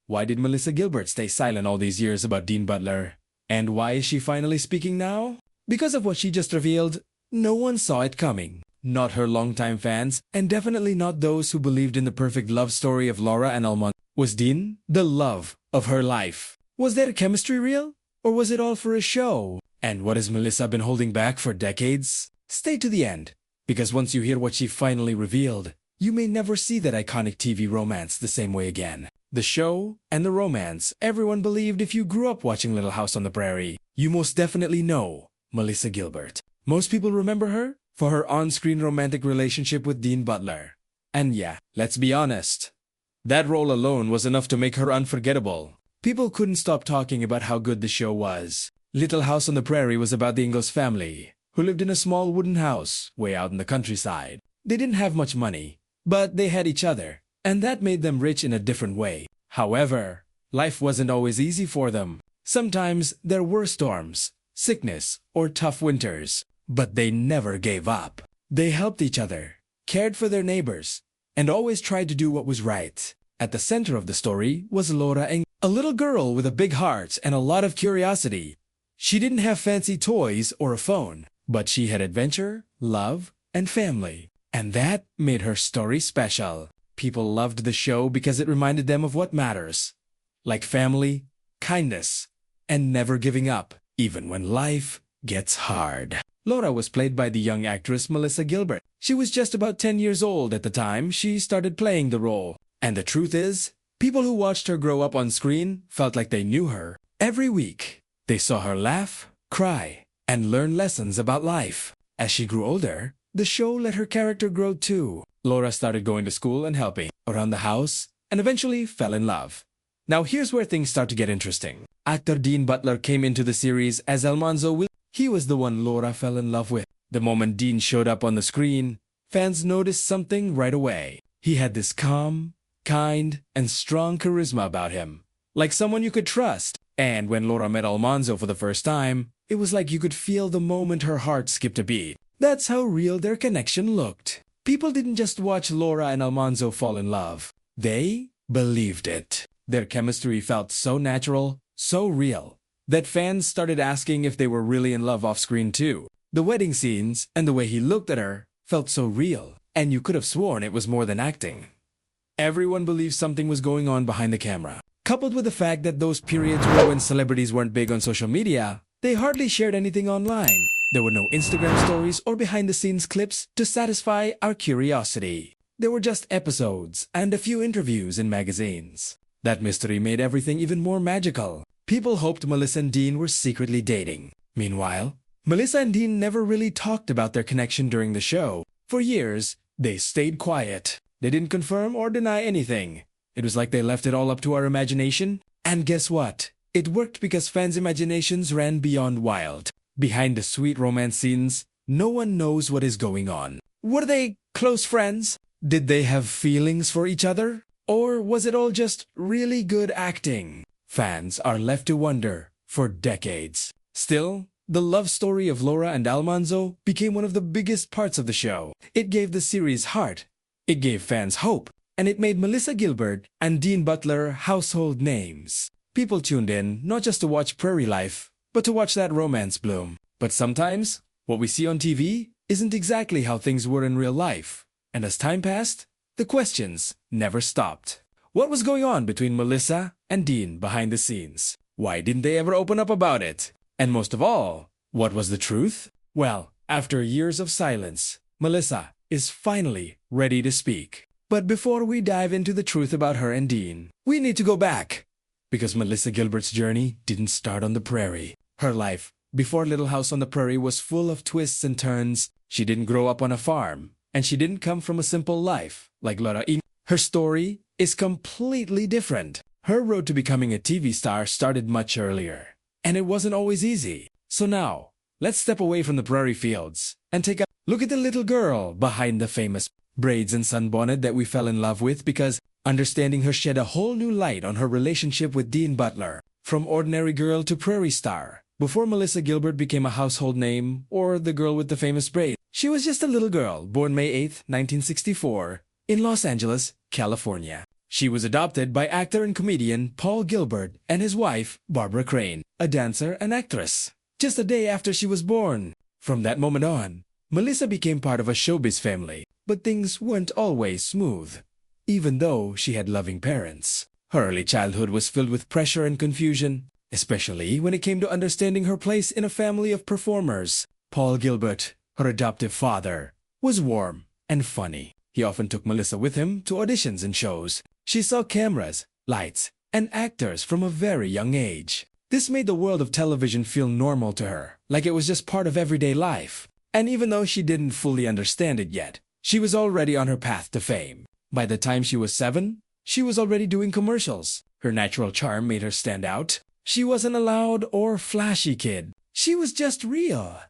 Why did Melissa Gilbert stay silent all these years about Dean Butler? And why is she finally speaking now? Because of what she just revealed, no one saw it coming. Not her longtime fans, and definitely not those who believed in the perfect love story of Laura and Almond. Was Dean the love of her life? Was their chemistry real? Or was it all for a show? And what has Melissa been holding back for decades? Stay to the end, because once you hear what she finally revealed, you may never see that iconic TV romance the same way again. The show and the romance everyone believed if you grew up watching Little House on the Prairie. You most definitely know Melissa Gilbert. Most people remember her for her on-screen romantic relationship with Dean Butler. And yeah, let's be honest, that role alone was enough to make her unforgettable. People couldn't stop talking about how good the show was. Little House on the Prairie was about the Ingalls family, who lived in a small wooden house way out in the countryside. They didn't have much money, but they had each other, and that made them rich in a different way. However, life wasn't always easy for them. Sometimes there were storms, sickness, or tough winters, but they never gave up. They helped each other, cared for their neighbors, and always tried to do what was right. At the center of the story was Laura, a little girl with a big heart and a lot of curiosity. She didn't have fancy toys or a phone, but she had adventure, love, and family. And that made her story special. People loved the show because it reminded them of what matters, like family, kindness, and never giving up, even when life gets hard. Laura was played by the young actress Melissa Gilbert. She was just about 10 years old at the time she started playing the role. And the truth is, people who watched her grow up on screen felt like they knew her. Every week, they saw her laugh, cry, and learn lessons about life. As she grew older, the show let her character grow too. Laura started going to school and helping around the house, and eventually fell in love. Now here's where things start to get interesting. Actor Dean Butler came into the series as Almanzo Will. He was the one Laura fell in love with. The moment Dean showed up on the screen, fans noticed something right away. He had this calm, kind, and strong charisma about him, like someone you could trust. And when Laura met Almanzo for the first time, it was like you could feel the moment her heart skipped a beat. That's how real their connection looked. People didn't just watch Laura and Almanzo fall in love. They believed it. Their chemistry felt so natural, so real, that fans started asking if they were really in love off-screen too. The wedding scenes and the way he looked at her felt so real, and you could have sworn it was more than acting. Everyone believed something was going on behind the camera. Coupled with the fact that those periods were when celebrities weren't big on social media, they hardly shared anything online. There were no Instagram stories or behind-the-scenes clips to satisfy our curiosity. There were just episodes and a few interviews in magazines. That mystery made everything even more magical. People hoped Melissa and Dean were secretly dating. Meanwhile, Melissa and Dean never really talked about their connection during the show. For years, they stayed quiet. They didn't confirm or deny anything. It was like they left it all up to our imagination. And guess what? It worked because fans' imaginations ran beyond wild. Behind the sweet romance scenes, no one knows what is going on. Were they close friends? Did they have feelings for each other? Or was it all just really good acting? Fans are left to wonder for decades. Still, the love story of Laura and Almanzo became one of the biggest parts of the show. It gave the series heart, it gave fans hope, and it made Melissa Gilbert and Dean Butler household names. People tuned in not just to watch prairie life, but to watch that romance bloom. But sometimes, what we see on TV isn't exactly how things were in real life. And as time passed, the questions never stopped. What was going on between Melissa and Dean behind the scenes? Why didn't they ever open up about it? And most of all, what was the truth? Well, after years of silence, Melissa is finally ready to speak. But before we dive into the truth about her and Dean, we need to go back. Because Melissa Gilbert's journey didn't start on the prairie. Her life before Little House on the Prairie was full of twists and turns. She didn't grow up on a farm, and she didn't come from a simple life like Laura. Her story is completely different. Her road to becoming a TV star started much earlier, and it wasn't always easy. So now, let's step away from the prairie fields and take a look at the little girl behind the famous braids and sunbonnet that we fell in love with, because understanding her shed a whole new light on her relationship with Dean Butler. From ordinary girl to prairie star. Before Melissa Gilbert became a household name, or the girl with the famous braids, she was just a little girl born May 8, 1964, in Los Angeles, California. She was adopted by actor and comedian Paul Gilbert and his wife, Barbara Crane, a dancer and actress, just a day after she was born. From that moment on, Melissa became part of a showbiz family, but things weren't always smooth. Even though she had loving parents, her early childhood was filled with pressure and confusion, especially when it came to understanding her place in a family of performers. Paul Gilbert, her adoptive father, was warm and funny. He often took Melissa with him to auditions and shows. She saw cameras, lights, and actors from a very young age. This made the world of television feel normal to her, like it was just part of everyday life. And even though she didn't fully understand it yet, she was already on her path to fame. By the time she was 7, she was already doing commercials. Her natural charm made her stand out. She wasn't a loud or flashy kid. She was just real.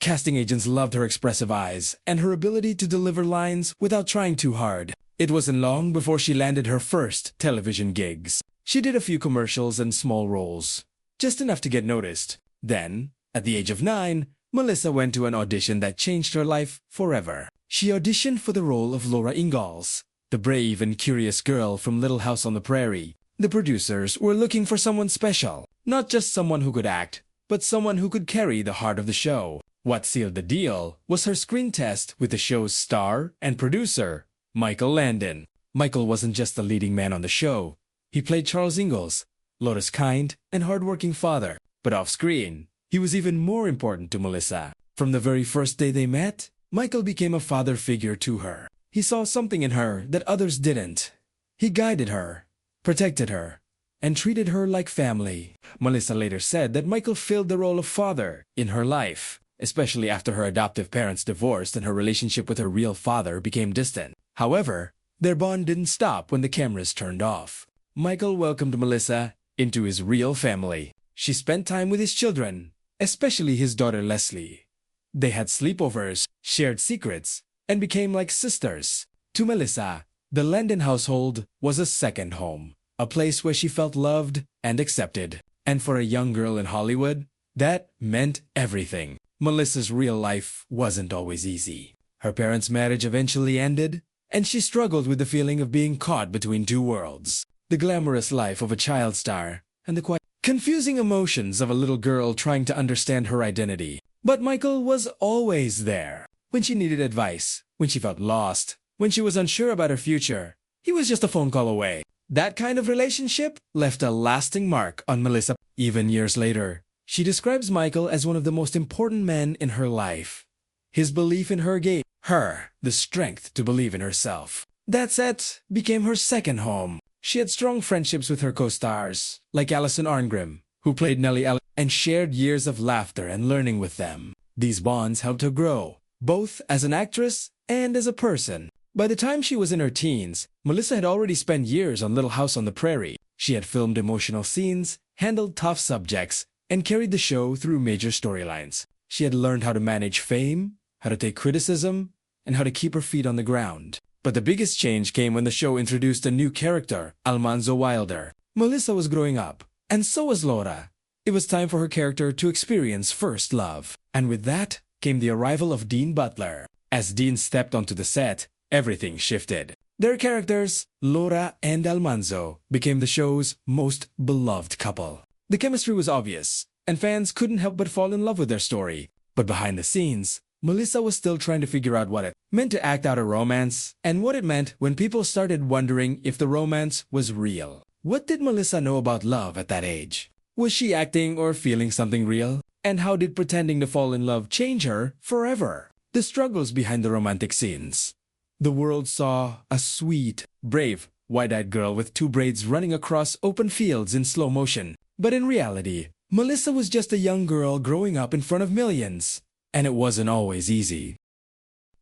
Casting agents loved her expressive eyes and her ability to deliver lines without trying too hard. It wasn't long before she landed her first television gigs. She did a few commercials and small roles, just enough to get noticed. Then, at the age of 9, Melissa went to an audition that changed her life forever. She auditioned for the role of Laura Ingalls, the brave and curious girl from Little House on the Prairie. The producers were looking for someone special, not just someone who could act, but someone who could carry the heart of the show. What sealed the deal was her screen test with the show's star and producer, Michael Landon. Michael wasn't just the leading man on the show. He played Charles Ingalls, Laura's kind and hardworking father. But off-screen, he was even more important to Melissa. From the very first day they met, Michael became a father figure to her. He saw something in her that others didn't. He guided her, protected her, and treated her like family. Melissa later said that Michael filled the role of father in her life, especially after her adoptive parents divorced and her relationship with her real father became distant. However, their bond didn't stop when the cameras turned off. Michael welcomed Melissa into his real family. She spent time with his children, especially his daughter Leslie. They had sleepovers, shared secrets, and became like sisters. To Melissa, the Landon household was a second home, a place where she felt loved and accepted. And for a young girl in Hollywood, that meant everything. Melissa's real life wasn't always easy. Her parents' marriage eventually ended, and she struggled with the feeling of being caught between two worlds. The glamorous life of a child star and the quite confusing emotions of a little girl trying to understand her identity. But Michael was always there. When she needed advice, when she felt lost, when she was unsure about her future, he was just a phone call away. That kind of relationship left a lasting mark on Melissa. Even years later, she describes Michael as one of the most important men in her life. His belief in her gave her the strength to believe in herself. That set became her second home. She had strong friendships with her co-stars, like Alison Arngrim, who played Nellie Allen, and shared years of laughter and learning with them. These bonds helped her grow, both as an actress and as a person. By the time she was in her teens, Melissa had already spent years on Little House on the Prairie. She had filmed emotional scenes, handled tough subjects, and carried the show through major storylines. She had learned how to manage fame, how to take criticism, and how to keep her feet on the ground. But the biggest change came when the show introduced a new character, Almanzo Wilder. Melissa was growing up, and so was Laura. It was time for her character to experience first love. And with that came the arrival of Dean Butler. As Dean stepped onto the set, everything shifted. Their characters, Laura and Almanzo, became the show's most beloved couple. The chemistry was obvious, and fans couldn't help but fall in love with their story. But behind the scenes, Melissa was still trying to figure out what it meant to act out a romance, and what it meant when people started wondering if the romance was real. What did Melissa know about love at that age? Was she acting or feeling something real? And how did pretending to fall in love change her forever? The struggles behind the romantic scenes. The world saw a sweet, brave, wide-eyed girl with 2 braids running across open fields in slow motion. But in reality, Melissa was just a young girl growing up in front of millions. And it wasn't always easy.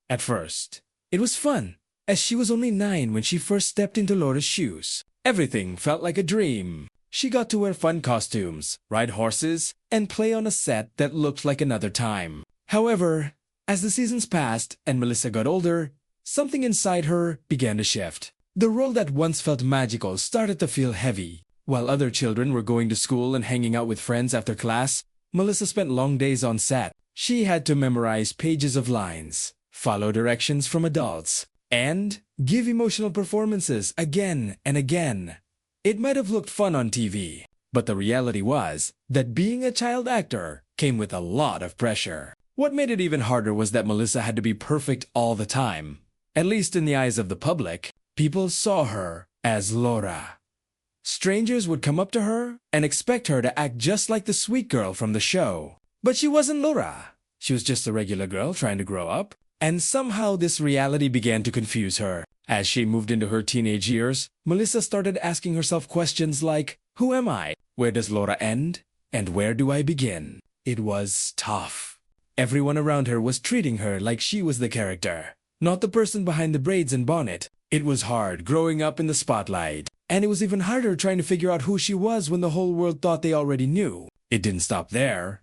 At first, it was fun, as she was only 9 when she first stepped into Laura's shoes. Everything felt like a dream. She got to wear fun costumes, ride horses, and play on a set that looked like another time. However, as the seasons passed and Melissa got older, something inside her began to shift. The role that once felt magical started to feel heavy. While other children were going to school and hanging out with friends after class, Melissa spent long days on set. She had to memorize pages of lines, follow directions from adults, and give emotional performances again and again. It might have looked fun on TV, but the reality was that being a child actor came with a lot of pressure. What made it even harder was that Melissa had to be perfect all the time. At least in the eyes of the public, people saw her as Laura. Strangers would come up to her and expect her to act just like the sweet girl from the show. But she wasn't Laura. She was just a regular girl trying to grow up. And somehow this reality began to confuse her. As she moved into her teenage years, Melissa started asking herself questions like, who am I? Where does Laura end? And where do I begin? It was tough. Everyone around her was treating her like she was the character, not the person behind the braids and bonnet. It was hard growing up in the spotlight. And it was even harder trying to figure out who she was when the whole world thought they already knew. It didn't stop there.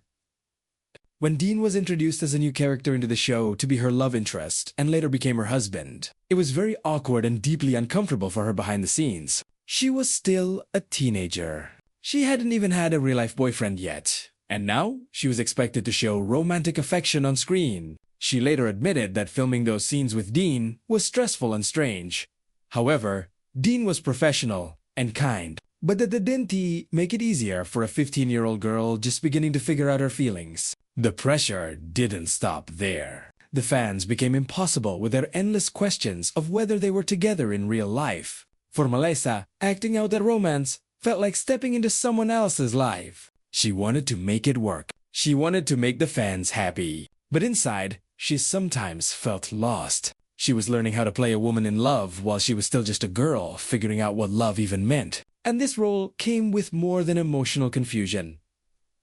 When Dean was introduced as a new character into the show to be her love interest and later became her husband, it was very awkward and deeply uncomfortable for her behind the scenes. She was still a teenager. She hadn't even had a real-life boyfriend yet. And now, she was expected to show romantic affection on screen. She later admitted that filming those scenes with Dean was stressful and strange. However, Dean was professional and kind, but that didn't make it easier for a 15-year-old girl just beginning to figure out her feelings. The pressure didn't stop there. The fans became impossible with their endless questions of whether they were together in real life. For Melissa, acting out that romance felt like stepping into someone else's life. She wanted to make it work. She wanted to make the fans happy. But inside, she sometimes felt lost. She was learning how to play a woman in love while she was still just a girl, figuring out what love even meant. And this role came with more than emotional confusion.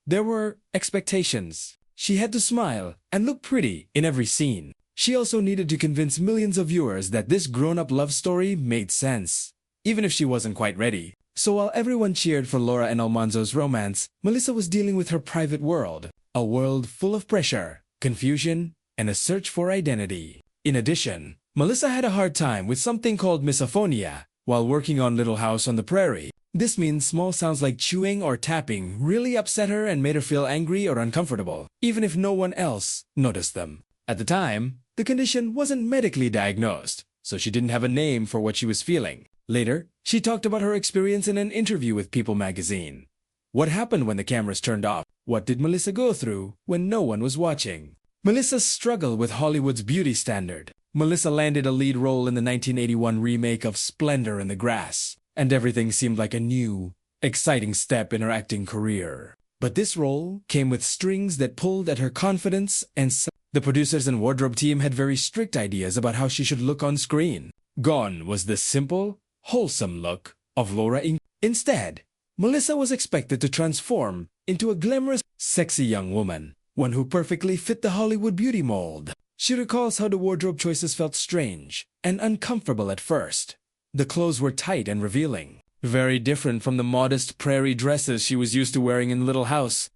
There were expectations. She had to smile and look pretty in every scene. She also needed to convince millions of viewers that this grown-up love story made sense, even if she wasn't quite ready. So while everyone cheered for Laura and Almanzo's romance, Melissa was dealing with her private world, a world full of pressure, confusion, and a search for identity. In addition, Melissa had a hard time with something called misophonia while working on Little House on the Prairie. This means small sounds like chewing or tapping really upset her and made her feel angry or uncomfortable, even if no one else noticed them. At the time, the condition wasn't medically diagnosed, so she didn't have a name for what she was feeling. Later, she talked about her experience in an interview with People magazine. What happened when the cameras turned off? What did Melissa go through when no one was watching? Melissa's struggle with Hollywood's beauty standard. Melissa landed a lead role in the 1981 remake of Splendor in the Grass, and everything seemed like a new, exciting step in her acting career. But this role came with strings that pulled at her confidence, and the producers and wardrobe team had very strict ideas about how she should look on screen. Gone was the simple, wholesome look of Laura. Instead, Melissa was expected to transform into a glamorous, sexy young woman, one who perfectly fit the Hollywood beauty mold. She recalls how the wardrobe choices felt strange and uncomfortable at first. The clothes were tight and revealing, very different from the modest prairie dresses she was used to wearing in Little House.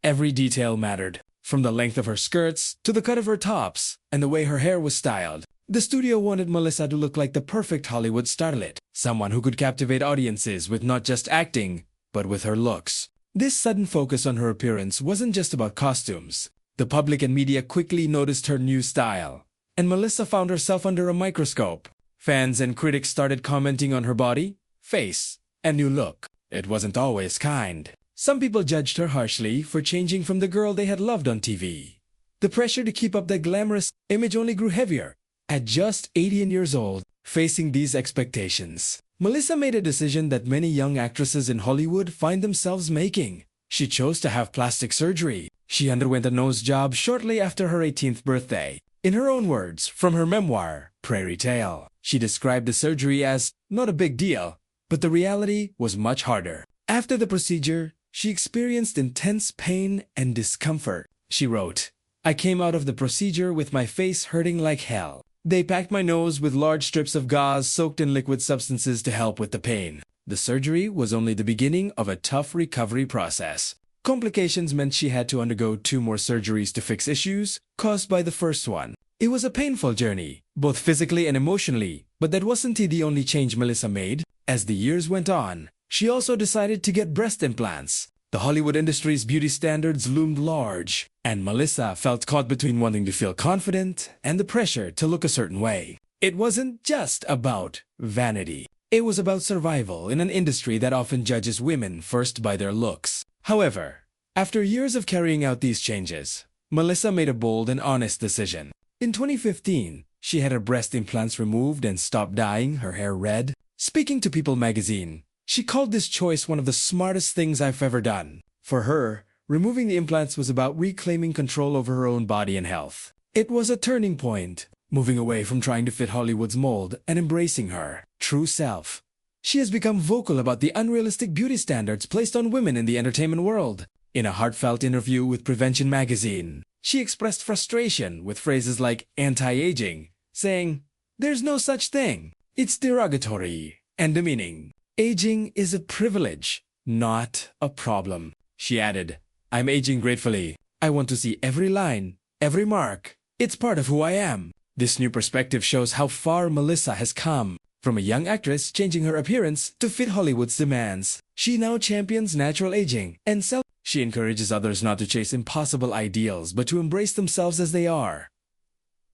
Every detail mattered, from the length of her skirts to the cut of her tops and the way her hair was styled. The studio wanted Melissa to look like the perfect Hollywood starlet, someone who could captivate audiences with not just acting, but with her looks. This sudden focus on her appearance wasn't just about costumes. The public and media quickly noticed her new style, and Melissa found herself under a microscope. Fans and critics started commenting on her body, face, and new look. It wasn't always kind. Some people judged her harshly for changing from the girl they had loved on TV. The pressure to keep up that glamorous image only grew heavier. At just 18 years old, facing these expectations, Melissa made a decision that many young actresses in Hollywood find themselves making. She chose to have plastic surgery. She underwent a nose job shortly after her 18th birthday. In her own words, from her memoir, Prairie Tale, she described the surgery as not a big deal, but the reality was much harder. After the procedure, she experienced intense pain and discomfort. She wrote, "I came out of the procedure with my face hurting like hell. They packed my nose with large strips of gauze soaked in liquid substances to help with the pain. The surgery was only the beginning of a tough recovery process. Complications meant she had to undergo 2 more surgeries to fix issues caused by the first one. It was a painful journey, both physically and emotionally, but that wasn't the only change Melissa made. As the years went on, she also decided to get breast implants. The Hollywood industry's beauty standards loomed large, and Melissa felt caught between wanting to feel confident and the pressure to look a certain way. It wasn't just about vanity. It was about survival in an industry that often judges women first by their looks. However, after years of carrying out these changes, Melissa made a bold and honest decision. In 2015, she had her breast implants removed and stopped dyeing her hair red. Speaking to People magazine, she called this choice one of the smartest things I've ever done. For her, removing the implants was about reclaiming control over her own body and health. It was a turning point, moving away from trying to fit Hollywood's mold and embracing her true self. She has become vocal about the unrealistic beauty standards placed on women in the entertainment world. In a heartfelt interview with Prevention magazine, she expressed frustration with phrases like anti-aging, saying, "There's no such thing. It's derogatory and demeaning. Aging is a privilege, not a problem." She added, "I'm aging gracefully. I want to see every line, every mark. It's part of who I am." This new perspective shows how far Melissa has come. From a young actress changing her appearance to fit Hollywood's demands, she now champions natural aging and She encourages others not to chase impossible ideals but to embrace themselves as they are.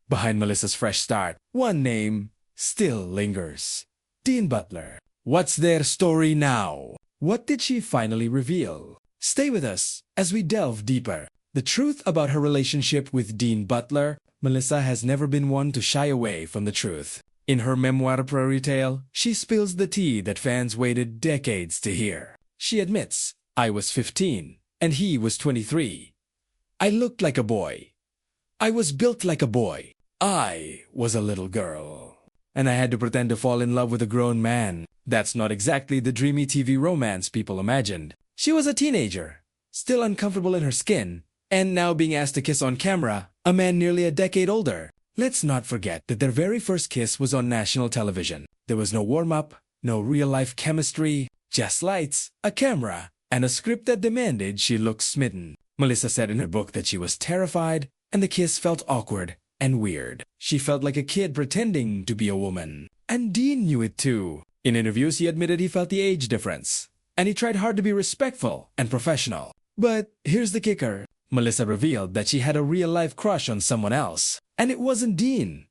Behind Melissa's fresh start, one name still lingers: Dean Butler. What's their story now? What did she finally reveal? Stay with us as we delve deeper. The truth about her relationship with Dean Butler. Melissa has never been one to shy away from the truth. In her memoir Prairie Tale, she spills the tea that fans waited decades to hear. She admits, "I was 15, and he was 23. I looked like a boy. I was built like a boy. I was a little girl. And I had to pretend to fall in love with a grown man. That's not exactly the dreamy TV romance people imagined." She was a teenager, still uncomfortable in her skin, and now being asked to kiss on camera, a man nearly a decade older. Let's not forget that their very first kiss was on national television. There was no warm-up, no real-life chemistry, just lights, a camera, and a script that demanded she look smitten. Melissa said in her book that she was terrified, and the kiss felt awkward and weird. She felt like a kid pretending to be a woman. And Dean knew it too. In interviews, he admitted he felt the age difference, and he tried hard to be respectful and professional. But here's the kicker. Melissa revealed that she had a real-life crush on someone else, and it wasn't Dean.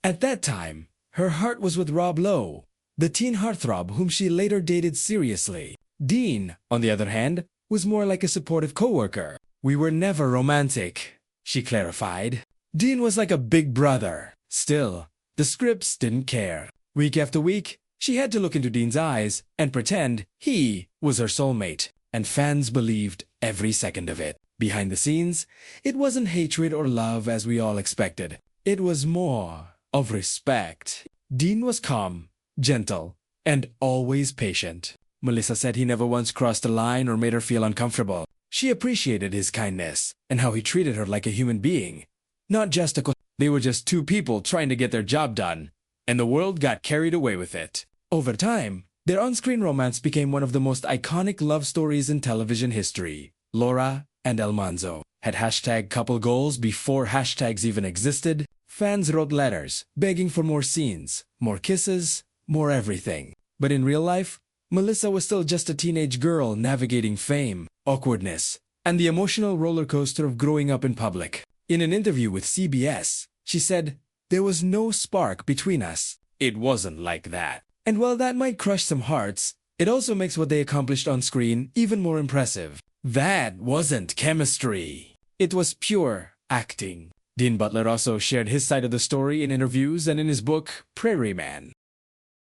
At that time, her heart was with Rob Lowe, the teen heartthrob whom she later dated seriously. Dean, on the other hand, was more like a supportive coworker. "We were never romantic," she clarified. Dean was like a big brother. Still, the scripts didn't care. Week after week, she had to look into Dean's eyes and pretend he was her soulmate, and fans believed every second of it. Behind the scenes, it wasn't hatred or love as we all expected. It was more of respect. Dean was calm, gentle, and always patient. Melissa said he never once crossed a line or made her feel uncomfortable. She appreciated his kindness and how he treated her like a human being, not just a They were just two people trying to get their job done, and the world got carried away with it. Over time, their on-screen romance became one of the most iconic love stories in television history. Laura and Almanzo had hashtag couple goals before hashtags even existed. Fans wrote letters, begging for more scenes, more kisses, more everything. But in real life, Melissa was still just a teenage girl navigating fame, awkwardness, and the emotional roller coaster of growing up in public. In an interview with CBS, she said, "There was no spark between us. It wasn't like that." And while that might crush some hearts, it also makes what they accomplished on screen even more impressive. That wasn't chemistry. It was pure acting. Dean Butler also shared his side of the story in interviews and in his book, Prairie Man.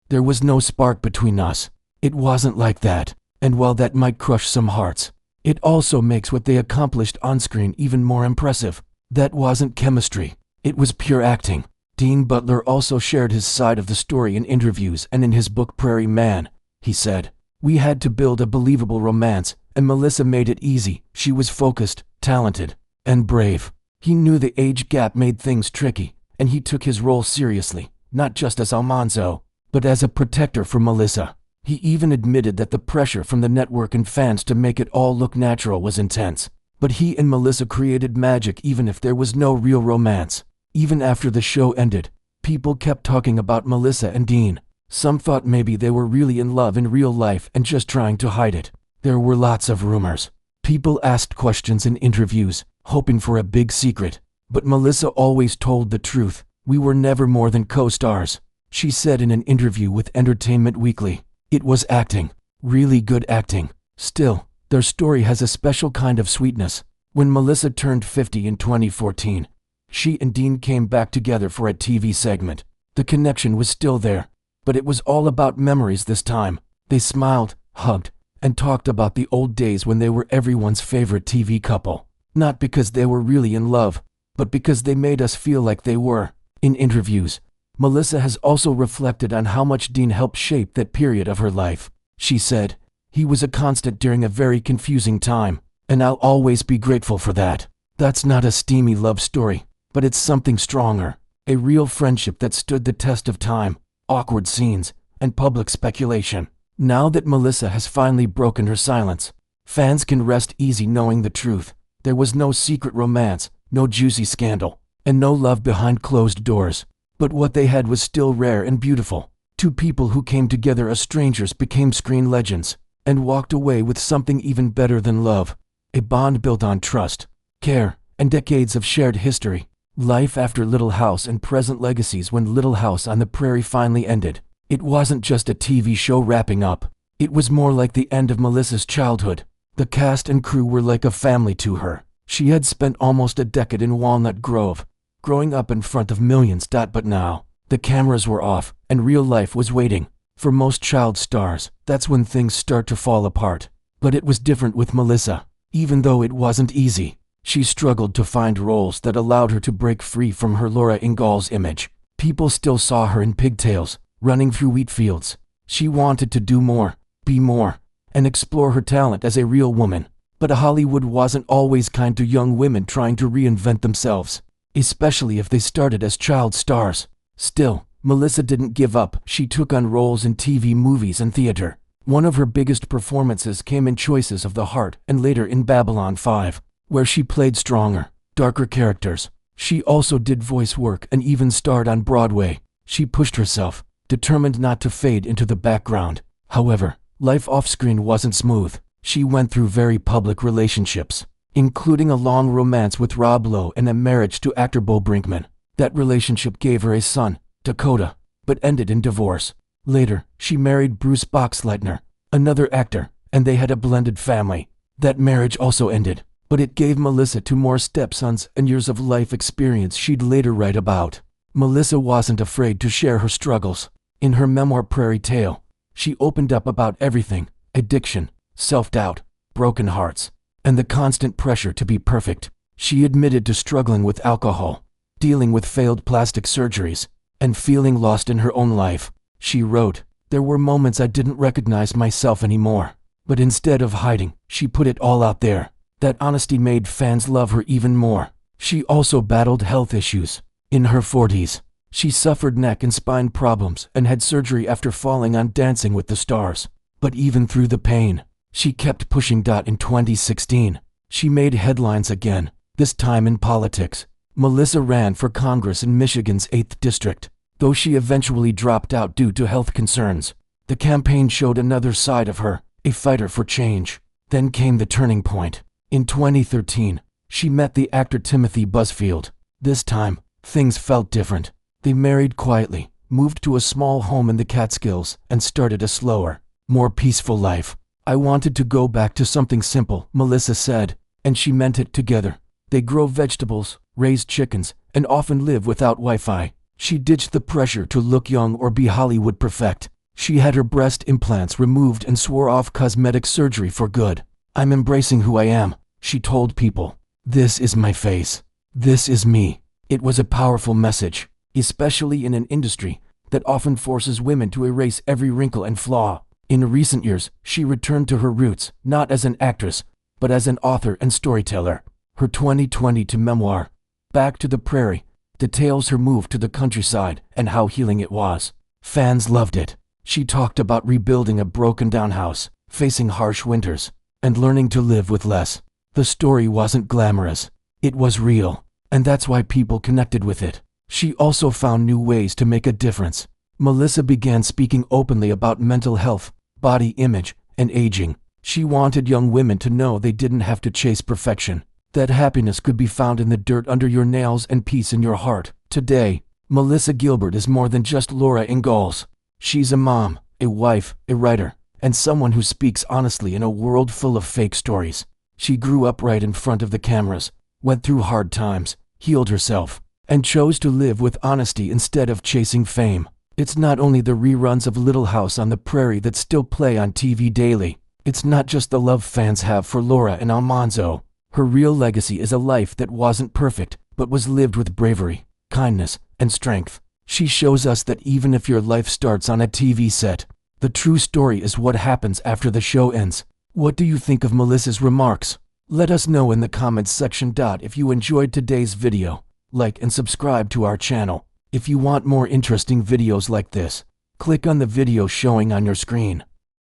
"There was no spark between us. It wasn't like that. And while that might crush some hearts, it also makes what they accomplished on screen even more impressive. That wasn't chemistry. It was pure acting." Dean Butler also shared his side of the story in interviews and in his book Prairie Man. He said, "We had to build a believable romance, and Melissa made it easy. She was focused, talented, and brave. He knew the age gap made things tricky, and he took his role seriously, not just as Almanzo, but as a protector for Melissa. He even admitted that the pressure from the network and fans to make it all look natural was intense. But he and Melissa created magic even if there was no real romance." Even after the show ended, people kept talking about Melissa and Dean. Some thought maybe they were really in love in real life and just trying to hide it. There were lots of rumors. People asked questions in interviews, hoping for a big secret. But Melissa always told the truth. We were never more than co-stars, she said in an interview with Entertainment Weekly. It was acting, really good acting. Still, their story has a special kind of sweetness. When Melissa turned 50 in 2014, she and Dean came back together for a TV segment. The connection was still there, but it was all about memories this time. They smiled, hugged, and talked about the old days when they were everyone's favorite TV couple. Not because they were really in love, but because they made us feel like they were. In interviews, Melissa has also reflected on how much Dean helped shape that period of her life. She said, "He was a constant during a very confusing time, and I'll always be grateful for that." That's not a steamy love story, but it's something stronger. A real friendship that stood the test of time, awkward scenes, and public speculation. Now that Melissa has finally broken her silence, fans can rest easy knowing the truth. There was no secret romance, no juicy scandal, and no love behind closed doors. But what they had was still rare and beautiful. Two people who came together as strangers became screen legends, and walked away with something even better than love. A bond built on trust, care, and decades of shared history. Life after Little House and present legacies when Little House on the Prairie finally ended. It wasn't just a TV show wrapping up. It was more like the end of Melissa's childhood. The cast and crew were like a family to her. She had spent almost a decade in Walnut Grove, growing up in front of millions. But now, the cameras were off, and real life was waiting. For most child stars, that's when things start to fall apart. But it was different with Melissa. Even though it wasn't easy, she struggled to find roles that allowed her to break free from her Laura Ingalls image. People still saw her in pigtails, running through wheat fields. She wanted to do more, be more, and explore her talent as a real woman. But Hollywood wasn't always kind to young women trying to reinvent themselves, especially if they started as child stars. Still, Melissa didn't give up. She took on roles in TV, movies, and theater. One of her biggest performances came in Choices of the Heart and later in Babylon 5, where she played stronger, darker characters. She also did voice work and even starred on Broadway. She pushed herself, determined not to fade into the background. However, life off-screen wasn't smooth. She went through very public relationships, including a long romance with Rob Lowe and a marriage to actor Bo Brinkman. That relationship gave her a son, Dakota, but ended in divorce. Later, she married Bruce Boxleitner, another actor, and they had a blended family. That marriage also ended, but it gave Melissa two more stepsons and years of life experience she'd later write about. Melissa wasn't afraid to share her struggles. In her memoir Prairie Tale, she opened up about everything: addiction, self-doubt, broken hearts, and the constant pressure to be perfect. She admitted to struggling with alcohol, dealing with failed plastic surgeries, and feeling lost in her own life. She wrote, "There were moments I didn't recognize myself anymore. But instead of hiding, she put it all out there." That honesty made fans love her even more. She also battled health issues. In her 40s, she suffered neck and spine problems and had surgery after falling on Dancing with the Stars. But even through the pain, she kept pushing. In 2016, she made headlines again, this time in politics. Melissa ran for Congress in Michigan's 8th District, though she eventually dropped out due to health concerns. The campaign showed another side of her, a fighter for change. Then came the turning point. In 2013, she met the actor Timothy Busfield. This time, things felt different. They married quietly, moved to a small home in the Catskills, and started a slower, more peaceful life. "I wanted to go back to something simple," Melissa said, and she meant it. Together, they grow vegetables, raise chickens, and often live without Wi-Fi. She ditched the pressure to look young or be Hollywood perfect. She had her breast implants removed and swore off cosmetic surgery for good. "I'm embracing who I am," she told people. "This is my face. This is me." It was a powerful message, especially in an industry that often forces women to erase every wrinkle and flaw. In recent years, she returned to her roots, not as an actress, but as an author and storyteller. Her 2022 memoir, Back to the Prairie, details her move to the countryside and how healing it was. Fans loved it. She talked about rebuilding a broken-down house, facing harsh winters, and learning to live with less. The story wasn't glamorous. It was real, and that's why people connected with it. She also found new ways to make a difference. Melissa began speaking openly about mental health, body image, and aging. She wanted young women to know they didn't have to chase perfection, that happiness could be found in the dirt under your nails and peace in your heart. Today, Melissa Gilbert is more than just Laura Ingalls. She's a mom, a wife, a writer, and someone who speaks honestly in a world full of fake stories. She grew up right in front of the cameras, went through hard times, healed herself, and chose to live with honesty instead of chasing fame. It's not only the reruns of Little House on the Prairie that still play on TV daily. It's not just the love fans have for Laura and Almanzo. Her real legacy is a life that wasn't perfect, but was lived with bravery, kindness, and strength. She shows us that even if your life starts on a TV set, the true story is what happens after the show ends. What do you think of Melissa's remarks? Let us know in the comments section. If you enjoyed today's video, like and subscribe to our channel. If you want more interesting videos like this, click on the video showing on your screen.